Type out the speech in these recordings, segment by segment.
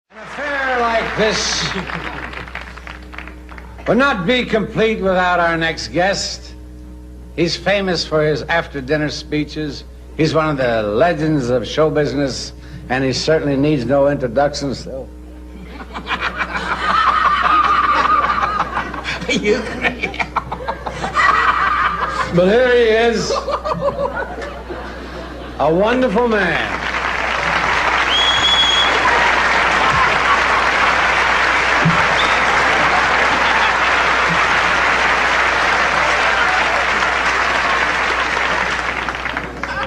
An affair like this would not be complete without our next guest. He's famous for his after-dinner speeches. He's one of the legends of show business, and he certainly needs no introduction, so... You... But here he is, a wonderful man.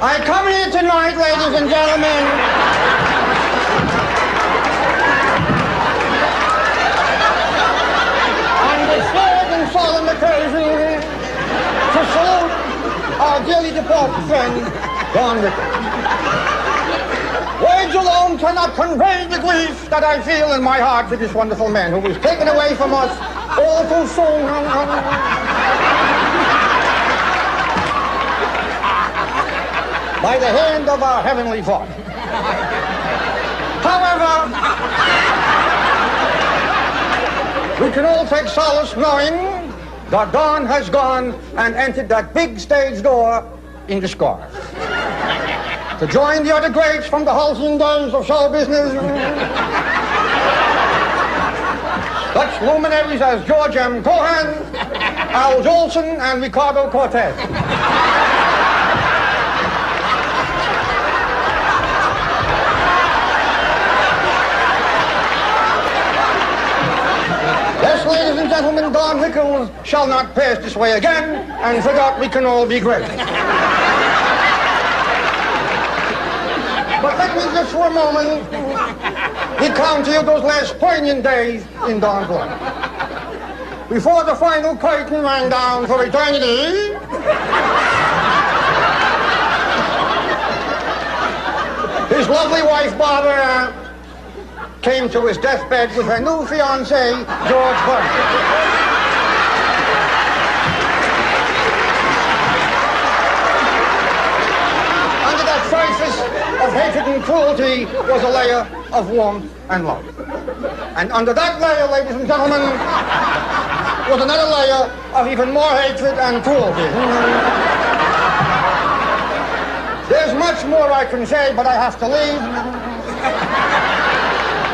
I come here tonight, ladies and gentlemen, on this sad and solemn occasion to salute our dearly departed friend, Don Rickles. Words alone cannot convey the grief that I feel in my heart for this wonderful man who was taken away from us all too soon. By the hand of our Heavenly Father. However, we can all take solace knowing that Don has gone and entered that big stage door in disguise. To join the other greats from the halcyon days of show business. Such luminaries as George M. Cohan, Al Jolson, and Ricardo Cortez. Ladies and gentlemen, Don Rickles shall not pass this way again, and for that we can all be grateful. But let me just for a moment recount to you those last poignant days in Don's life. Before the final curtain ran down for eternity, his lovely wife, Barbara, came to his deathbed with her new fiancé, George Burns. Under that surface of hatred and cruelty was a layer of warmth and love. And under that layer, ladies and gentlemen, was another layer of even more hatred and cruelty. There's much more I can say, but I have to leave.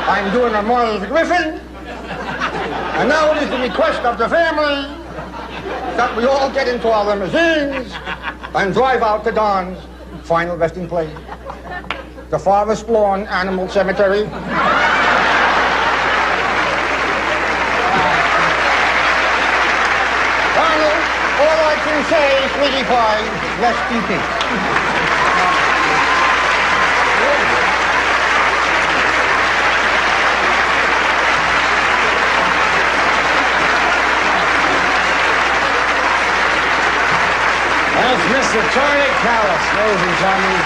I'm doing a Morris Griffin, and now it is the request of the family that we all get into our limousines and drive out to Don's final resting place, the Forest Lawn Animal Cemetery. Donald, all I can say, sweetie pie, rest in peace. That's Mr. Touch of Callas, ladies and gentlemen.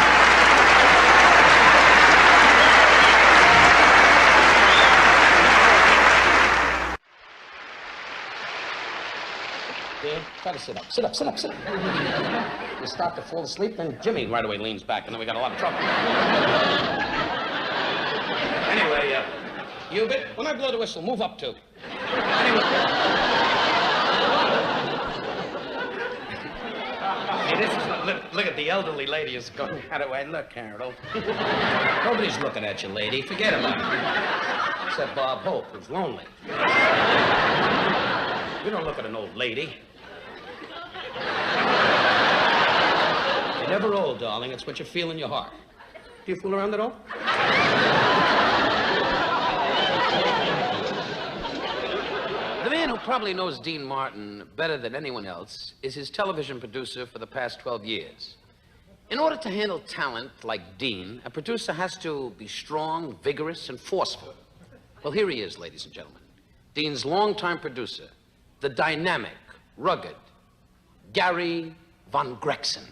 Yeah, try to sit up. Sit up, sit up, sit up. You start to fall asleep, then Jimmy right away leans back, and then we got a lot of trouble. Anyway, Hubert, when I blow the whistle, move up too. Anyway. Hey, this is look at the elderly lady is going out of the way. Look, Harold. Nobody's looking at you, lady. Forget about it. Except Bob Hope, who's lonely. You don't look at an old lady. You're never old, darling. It's what you feel in your heart. Do you fool around at all? The man who probably knows Dean Martin better than anyone else is his television producer for the past 12 years. In order to handle talent like Dean, a producer has to be strong, vigorous, and forceful. Well, here he is, ladies and gentlemen. Dean's longtime producer, the dynamic, rugged Gary Von Gregson.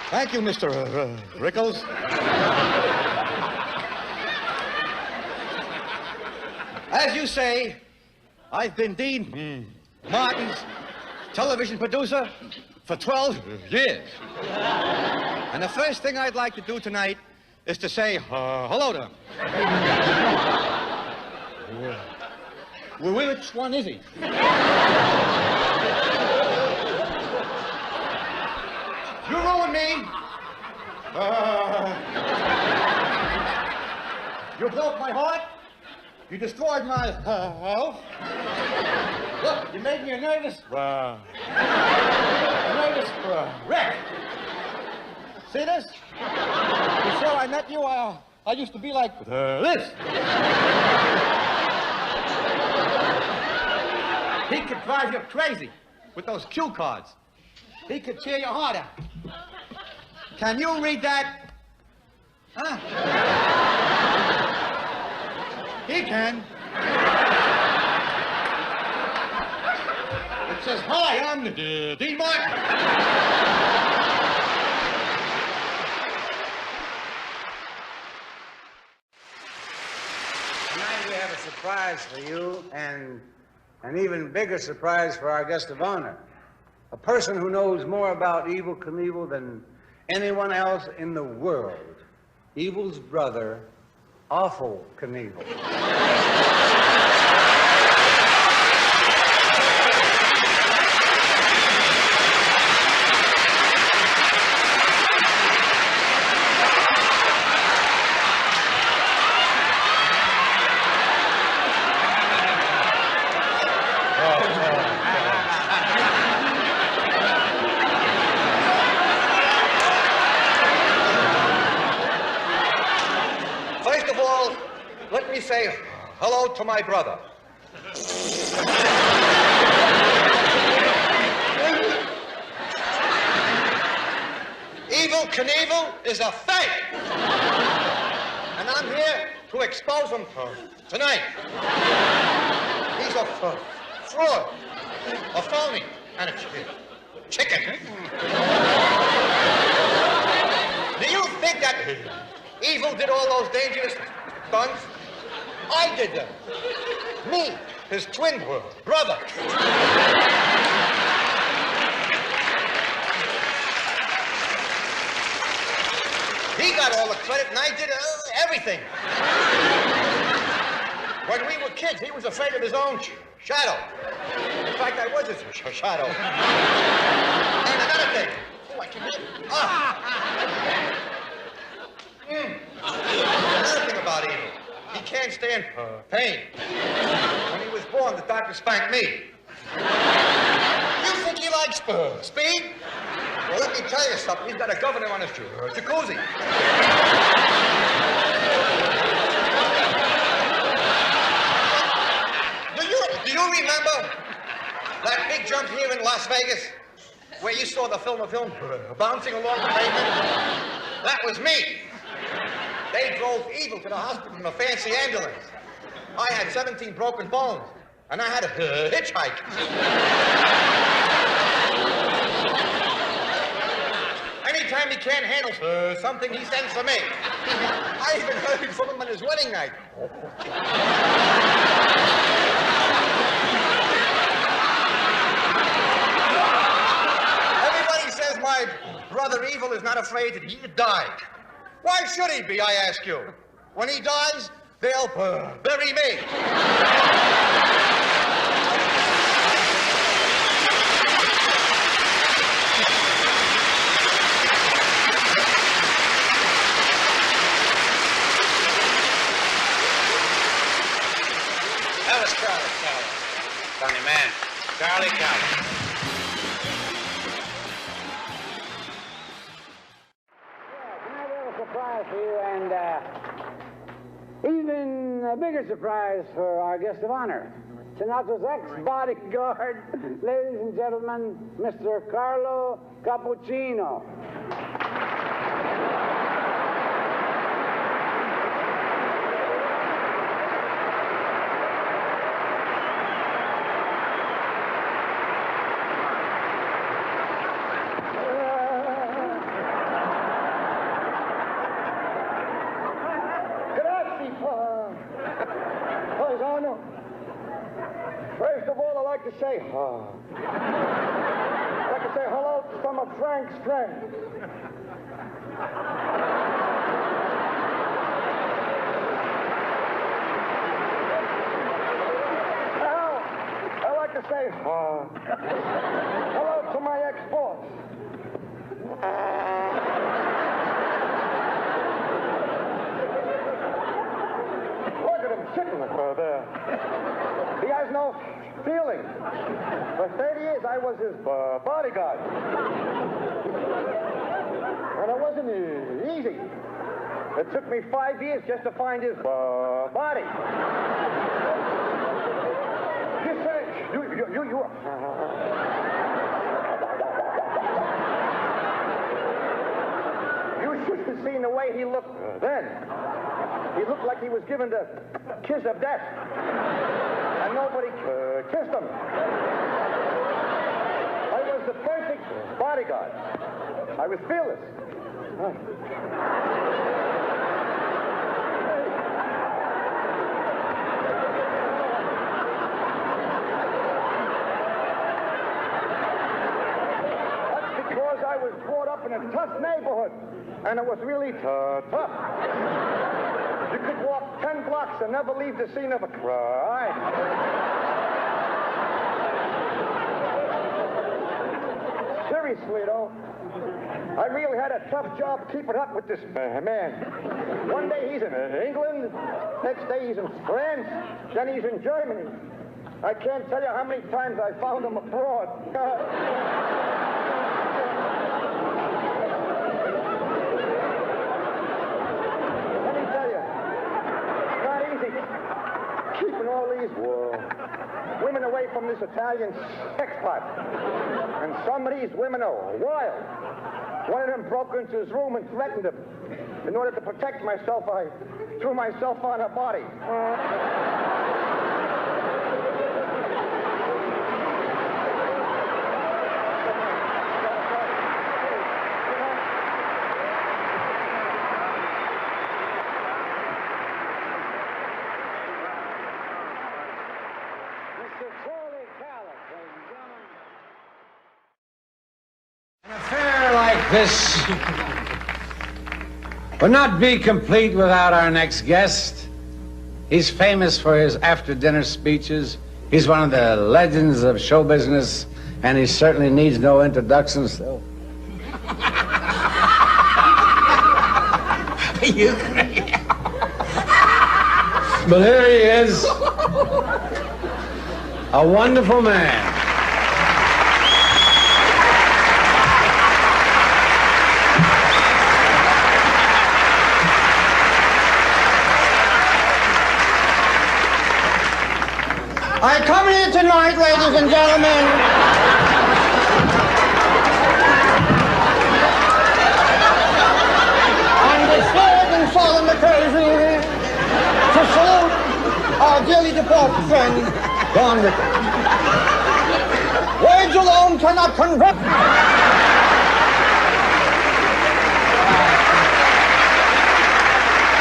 Thank you, Mr. Rickles. As you say, I've been Dean Martin's television producer for 12 years. And the first thing I'd like to do tonight is to say hello to him. Well, which one is he? You ruined me. You broke my heart. You destroyed my health. Look, you made me a nervous wreck. See this? Before I met you, I used to be like this. He could drive you crazy with those cue cards. He could tear your heart out. Can you read that? Huh? He can. It says, hi, I'm Dean Martin. Tonight we have a surprise for you, and an even bigger surprise for our guest of honor. A person who knows more about Evel Knievel than anyone else in the world. Evel's brother, Awful Knievel. Let me say hello to my brother. Evel Knievel is a fake. And I'm here to expose him tonight. He's a fraud, a phony, and a chicken. Do you think that Evel did all those dangerous stunts? I did them. Me, his twin brother. He got all the credit, and I did everything. When we were kids, he was afraid of his own shadow. In fact, I was his shadow. And another thing. Oh, I can hit it. Another thing about Evel. He can't stand pain. When he was born, the doctor spanked me. You think he likes speed? Well, let me tell you something. He's got a governor on his jacuzzi. Do you remember that big jump here in Las Vegas where you saw the film bouncing along the pavement? That was me. They drove Evel to the hospital in a fancy ambulance. I had 17 broken bones, and I had a hitchhike. Anytime he can't handle something, he sends for me. I even heard it from him on his wedding night. Everybody says my brother Evel is not afraid that he died. Why should he be, I ask you? When he dies, they'll bury me. That was Callas. Funny man. Charlie Callas. Surprise for you, and even a bigger surprise for our guest of honor, Sinatra's ex-bodyguard, ladies and gentlemen, Mr. Carlo Cappuccino. First of all, I'd like to to say, I'd like to say hello to some of Frank's friends. I'd like to say, hello to my ex-boss. Look at him sitting there. He has no feeling. For 30 years, I was his bodyguard. And it wasn't easy. It took me 5 years just to find his body. Just say, you. You should have seen the way he looked then. He looked like he was given the kiss of death. And nobody kissed him. I was the perfect bodyguard. I was fearless. That's because I was brought up in a tough neighborhood. And it was really tough. You could walk 10 blocks and never leave the scene of a crime. Seriously, though, I really had a tough job keeping up with this man. One day he's in England, next day he's in France, then he's in Germany. I can't tell you how many times I found him abroad. Keeping all these women away from this Italian sex pot. And some of these women are wild. One of them broke into his room and threatened him. In order to protect myself, I threw myself on her body. An affair like this would not be complete without our next guest. He's famous for his after-dinner speeches. He's one of the legends of show business, and he certainly needs no introduction. So. You crazy. But here he is, a wonderful man. I come here tonight, ladies and gentlemen, on this sad and solemn occasion to salute our dearly departed friend, Don Rickles. Words alone cannot convey.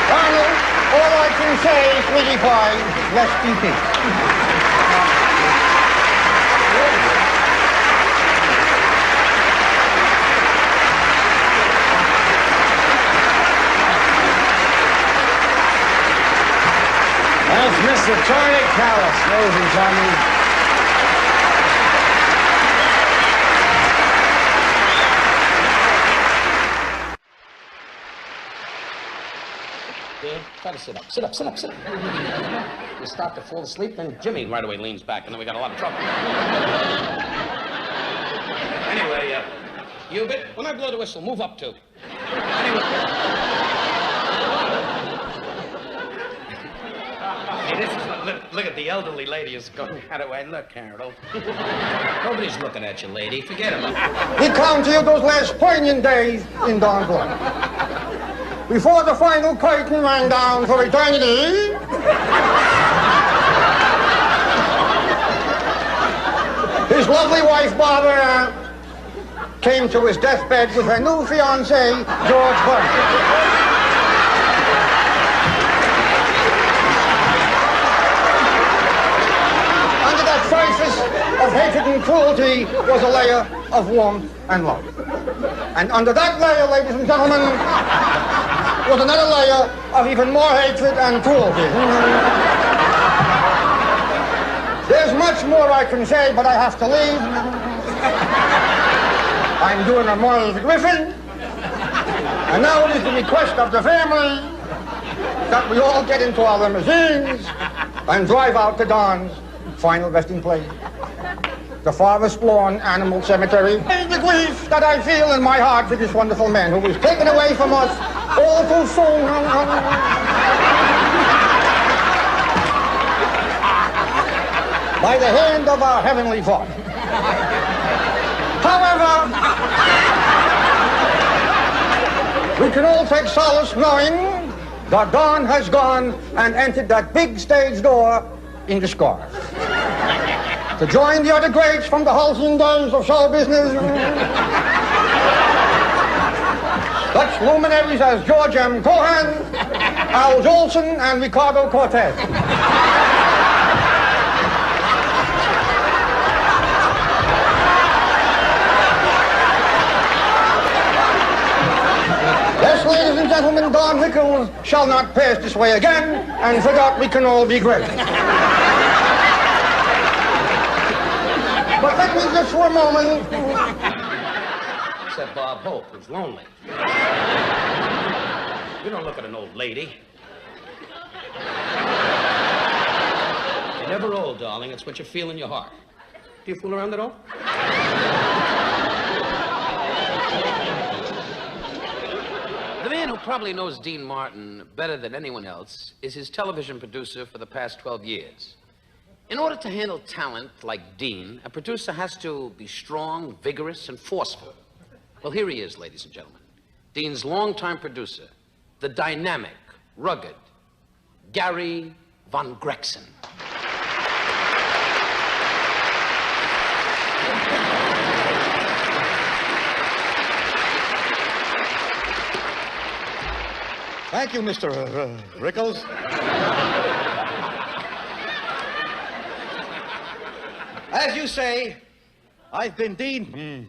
Donald, all I can say is really fine. Rest in peace. That's Mr. Callas, ladies and gentlemen. Dan, try to sit up. Sit up, sit up, sit up. You start to fall asleep, then Jimmy right away leans back, and then we got a lot of trouble. Anyway, Hubert, when I blow the whistle, move up too. Anyway. Hey, this is, look at the elderly lady is going out of way. Look, Harold. Nobody's looking at you, lady. Forget about it. He come to you those last poignant days in Don's life. Before the final curtain ran down for eternity, his lovely wife, Barbara, came to his deathbed with her new fiancé, George Burns. Surface of of hatred and cruelty was a layer of warmth and love. And under that layer, ladies and gentlemen, was another layer of even more hatred and cruelty. There's much more I can say, but I have to leave. I'm doing a Morris Griffin. And now it is the request of the family that we all get into our limousines and drive out to Don's final resting place, the Forest Lawn Animal Cemetery. The grief that I feel in my heart for this wonderful man who was taken away from us all too soon. By the hand of our Heavenly Father. However, we can all take solace knowing that Don has gone and entered that big stage door in disguise to join the other greats from the halcyon days of show business. Such luminaries as George M. Cohan, Al Jolson, and Ricardo Cortez. Yes, ladies and gentlemen, Don Rickles shall not pass this way again, and for that we can all be grateful. But let me just for a moment... Except Bob Hope, who's lonely. You don't look at an old lady. You're never old, darling. It's what you feel in your heart. Do you fool around at all? The man who probably knows Dean Martin better than anyone else is his television producer for the past 12 years. In order to handle talent like Dean, a producer has to be strong, vigorous, and forceful. Well, here he is, ladies and gentlemen. Dean's longtime producer, the dynamic, rugged, Gary Von Grexen. Thank you, Mr. Rickles. As you say, I've been Dean